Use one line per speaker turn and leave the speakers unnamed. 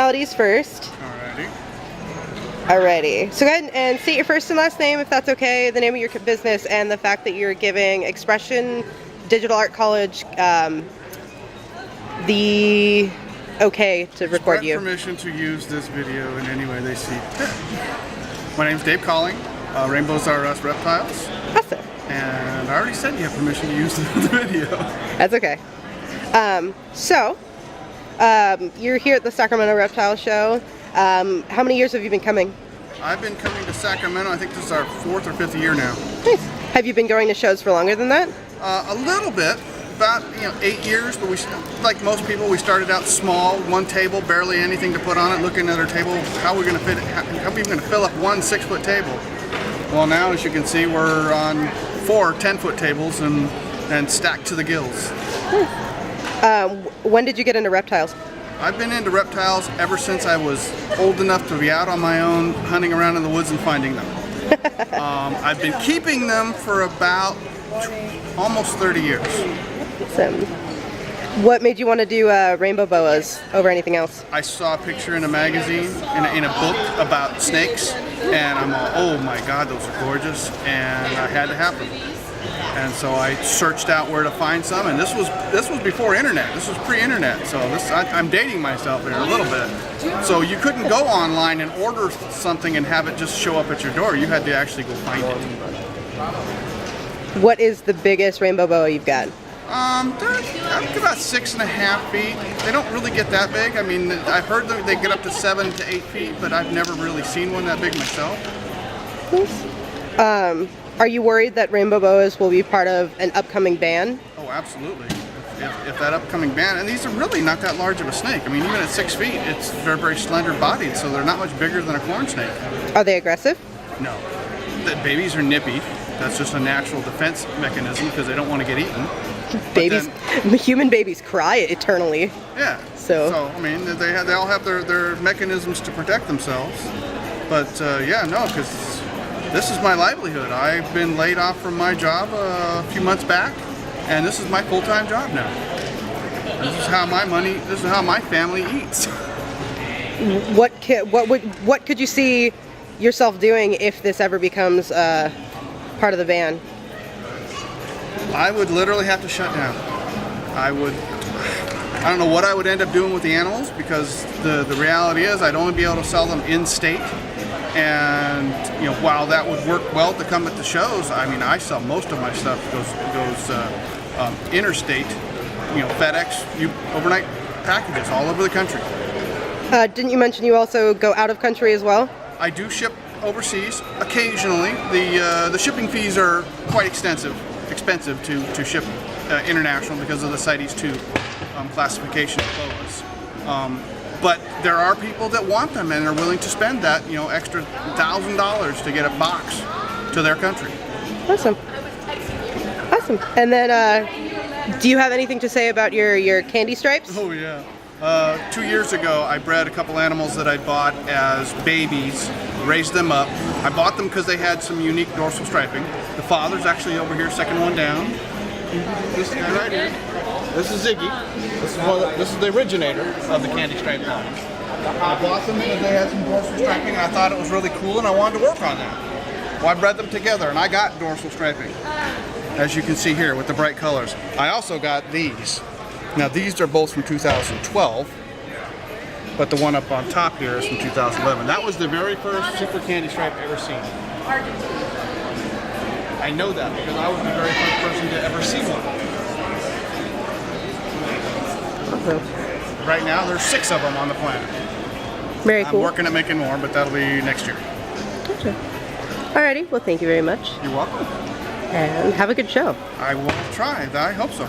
formalities first.
Alrighty.
Alrighty. So go ahead and state your first and last name, if that's okay, the name of your business, and the fact that you're giving Expression Digital Art College the okay to record you.
Permission to use this video in any way they see fit. My name's Dave Calling, Rainbows Are Us Reptiles.
Awesome.
And I already said you have permission to use the video.
That's okay. You're here at the Sacramento Reptile Show. How many years have you been coming?
I've been coming to Sacramento, I think this is our 4th or 5th year now.
Nice. Have you been going to shows for longer than that?
A little bit, about 8 years, but like most people, we started out small, one table, barely anything to put on it, looking at our table, how we're going to fit it, how are we going to fill up one 6-foot table? Well now, as you can see, we're on 4 10-foot tables and stacked to the gills.
When did you get into reptiles?
I've been into reptiles ever since I was old enough to be out on my own, hunting around in the woods and finding them. I've been keeping them for about almost 30 years.
Awesome. What made you want to do rainbow boas over anything else?
I saw a picture in a magazine, in a book about snakes, and I'm all, oh my God, those are gorgeous, and I had to have them. And so I searched out where to find some, and this was before internet. This was pre-internet, so I'm dating myself here a little bit. So you couldn't go online and order something and have it just show up at your door. You had to actually go find it.
What is the biggest rainbow boa you've got?
They're about 6.5 feet. They don't really get that big. I mean, I've heard that they get up to 7 to 8 feet, but I've never really seen one that big myself.
Are you worried that rainbow boas will be part of an upcoming ban?
Oh, absolutely. If that upcoming ban, and these are really not that large of a snake. I mean, even at 6 feet, it's very, very slender bodied, so they're not much bigger than a corn snake.
Are they aggressive?
No. The babies are nippy. That's just a natural defense mechanism because they don't want to get eaten.
Babies, human babies cry eternally.
Yeah.
So
I mean, they all have their mechanisms to protect themselves. But yeah, no, because this is my livelihood. I've been laid off from my job a few months back, and this is my full-time job now. This is how my family eats.
What could you see yourself doing if this ever becomes part of the ban?
I would literally have to shut down. I don't know what I would end up doing with the animals, because the reality is I'd only be able to sell them in-state. And while that would work well to come at the shows, I mean, I sell most of my stuff goes interstate, FedEx, overnight packages all over the country.
Didn't you mention you also go out of country as well?
I do ship overseas occasionally. The shipping fees are quite expensive to ship international because of the CITES 2 classification of boas. But there are people that want them and are willing to spend that, extra $1,000 to get a box to their country.
Awesome. Awesome. And then, do you have anything to say about your candy stripes?
Oh yeah. 2 years ago, I bred a couple animals that I bought as babies, raised them up. I bought them because they had some unique dorsal striping. The father's actually over here, second one down. This guy right here. This is Ziggy. This is the originator of the candy stripe line. I bought them because they had some dorsal striping, and I thought it was really cool, and I wanted to work on that. Well, I bred them together, and I got dorsal striping, as you can see here with the bright colors. I also got these. Now these are both from 2012, but the one up on top here is from 2011. That was the very first super candy stripe ever seen. I know that because I was the very first person to ever see one. Right now, there's 6 of them on the planet.
Very cool.
I'm working at making more, but that'll be next year.
Gotcha. Alrighty, well thank you very much.
You're welcome.
And have a good show.
I will try, I hope so.